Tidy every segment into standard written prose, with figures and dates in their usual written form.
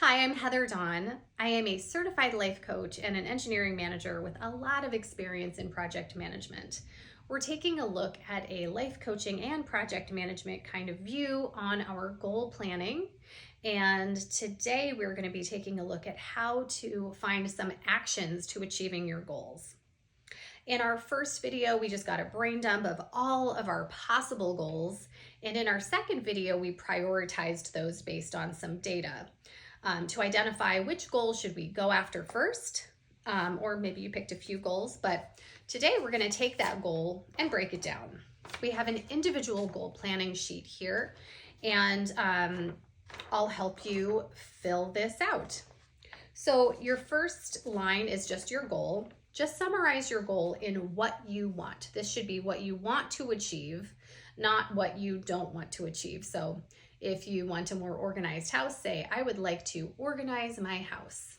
Hi, I'm Heather Dawn. I am a certified life coach and an engineering manager with a lot of experience in project management. We're taking a look at a life coaching and project management kind of view on our goal planning. And today we're going to be taking a look at how to find some actions to achieving your goals. In our first video, we just got a brain dump of all of our possible goals. And in our second video, we prioritized those based on some data to identify which goals should we go after first, or maybe you picked a few goals, but today we're going to take that goal and break it down. We have an individual goal planning sheet here, and I'll help you fill this out. So your first line is just your goal. Just summarize your goal in what you want. This should be what you want to achieve, not what you don't want to achieve. So if you want a more organized house, say, I would like to organize my house,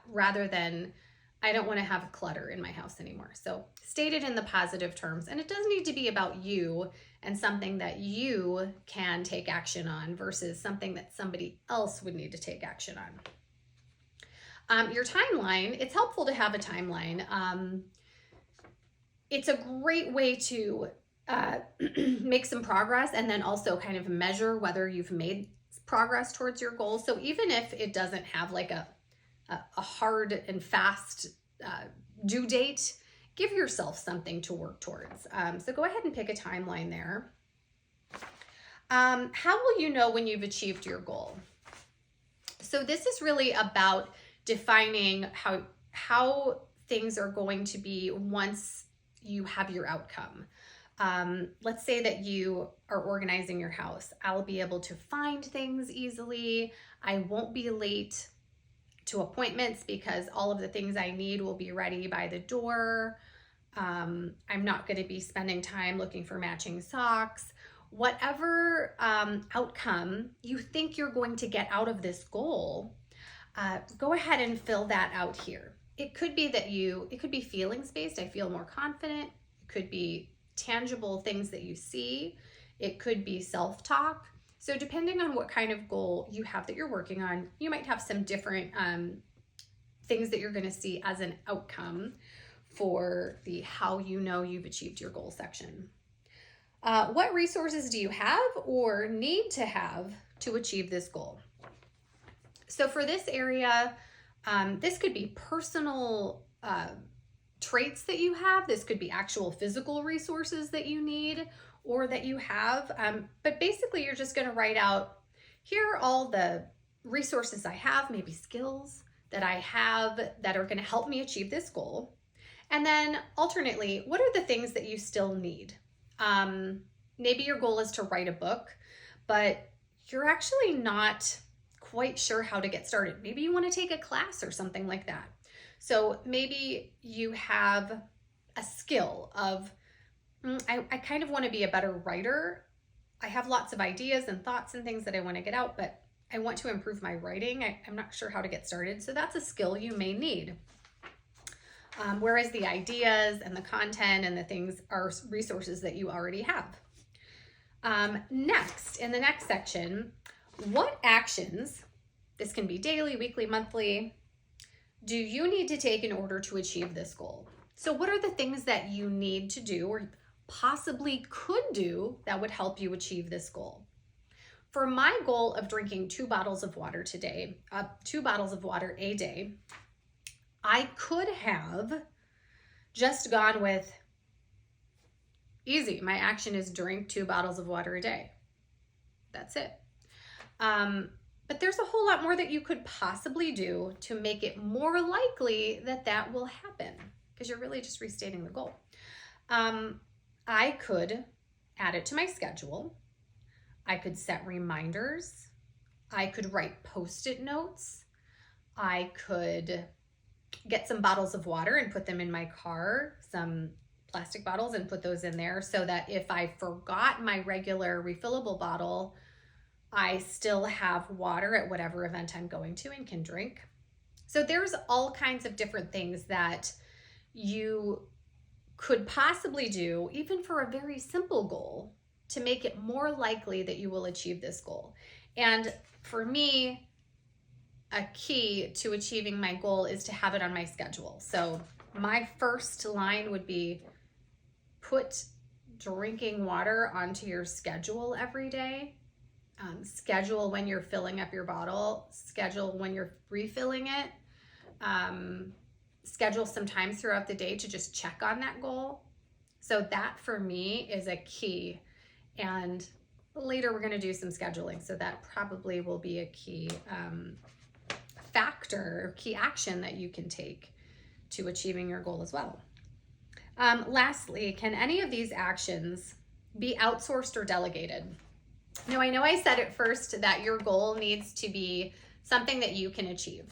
rather than I don't want to have clutter in my house anymore. So state it in the positive terms, and it does need to be about you and something that you can take action on versus something that somebody else would need to take action on. Your timeline, it's helpful to have a timeline. It's a great way to make some progress and then also kind of measure whether you've made progress towards your goals. So even if it doesn't have like a hard and fast due date, give yourself something to work towards. So go ahead and pick a timeline there. How will you know when you've achieved your goal? So this is really about defining how things are going to be once you have your outcome. Let's say that you are organizing your house. I'll be able to find things easily. I won't be late to appointments because all of the things I need will be ready by the door. I'm not going to be spending time looking for matching socks. Whatever outcome you think you're going to get out of this goal, go ahead and fill that out here. It could be that it could be feelings based. I feel more confident. It could be tangible things that you see. It could be self-talk. So depending on what kind of goal you have that you're working on, you might have some different things that you're going to see as an outcome for the how you know you've achieved your goal section. What resources do you have or need to have to achieve this goal? So for this area, this could be personal traits that you have. This could be actual physical resources that you need or that you have. But basically, you're just going to write out, here are all the resources I have, maybe skills that I have that are going to help me achieve this goal. And then alternately, what are the things that you still need? Maybe your goal is to write a book, but you're actually not quite sure how to get started. Maybe you want to take a class or something like that. So maybe you have a skill of, I kind of want to be a better writer. I have lots of ideas and thoughts and things that I want to get out, but I want to improve my writing. I'm not sure how to get started. So that's a skill you may need. Whereas the ideas and the content and the things are resources that you already have. Next, in the next section, what actions, this can be daily, weekly, monthly, do you need to take in order to achieve this goal? So what are the things that you need to do or possibly could do that would help you achieve this goal? For my goal of drinking 2 bottles of water today, 2 bottles of water a day, I could have just gone with easy. My action is drink 2 bottles of water a day. That's it. But there's a whole lot more that you could possibly do to make it more likely that that will happen, because you're really just restating the goal. I could add it to my schedule. I could set reminders. I could write Post-it notes. I could get some bottles of water and put them in my car, some plastic bottles, and put those in there so that if I forgot my regular refillable bottle, I still have water at whatever event I'm going to and can drink. So there's all kinds of different things that you could possibly do, even for a very simple goal, to make it more likely that you will achieve this goal. And for me, a key to achieving my goal is to have it on my schedule. So my first line would be put drinking water onto your schedule every day. Schedule when you're filling up your bottle, schedule when you're refilling it, schedule some times throughout the day to just check on that goal. So that for me is a key. And later we're going to do some scheduling. So that probably will be a key factor, key action that you can take to achieving your goal as well. Lastly, can any of these actions be outsourced or delegated? Now, I know I said at first that your goal needs to be something that you can achieve.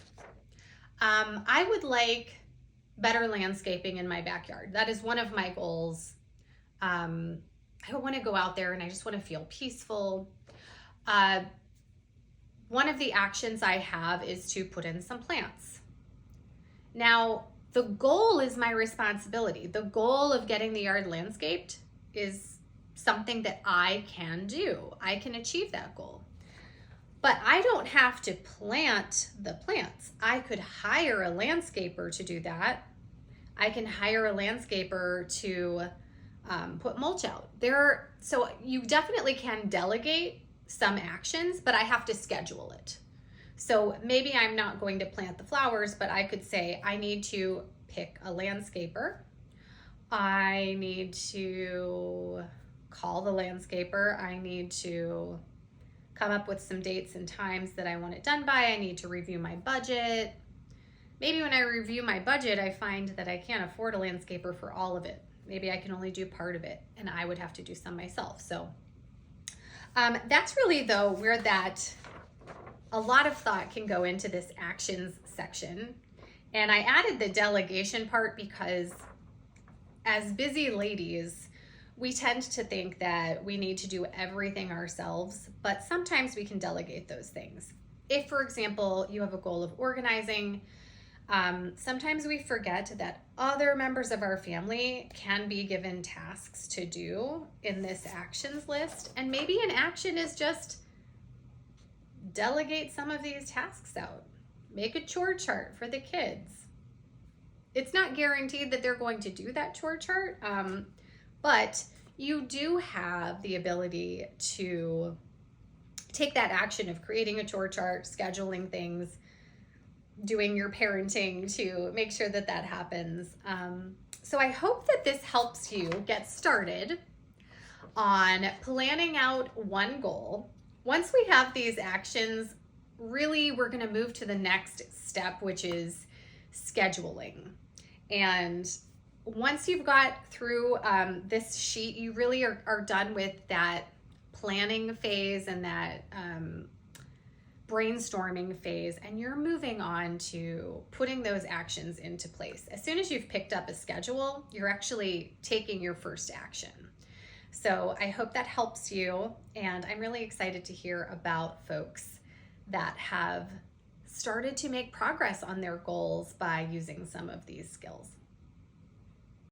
I would like better landscaping in my backyard. That is one of my goals. I want to go out there and I just want to feel peaceful. One of the actions I have is to put in some plants. Now, the goal is my responsibility. The goal of getting the yard landscaped is something that I can do. I can achieve that goal. But I don't have to plant the plants. I could hire a landscaper to do that. I can hire a landscaper to put mulch out. So you definitely can delegate some actions, but I have to schedule it. So maybe I'm not going to plant the flowers, but I could say I need to pick a landscaper. I need to call the landscaper. I need to come up with some dates and times that I want it done by. I need to review my budget. Maybe when I review my budget, I find that I can't afford a landscaper for all of it. Maybe I can only do part of it and I would have to do some myself. So that's really though where that a lot of thought can go into this actions section. And I added the delegation part because as busy ladies, we tend to think that we need to do everything ourselves, but sometimes we can delegate those things. If, for example, you have a goal of organizing, sometimes we forget that other members of our family can be given tasks to do in this actions list. And maybe an action is just delegate some of these tasks out. Make a chore chart for the kids. It's not guaranteed that they're going to do that chore chart, but you do have the ability to take that action of creating a chore chart, scheduling things, doing your parenting to make sure that that happens. So I hope that this helps you get started on planning out one goal. Once we have these actions, really we're going to move to the next step, which is scheduling. And once you've got through this sheet, you really are done with that planning phase and that brainstorming phase, and you're moving on to putting those actions into place. As soon as you've picked up a schedule, you're actually taking your first action. So I hope that helps you, and I'm really excited to hear about folks that have started to make progress on their goals by using some of these skills.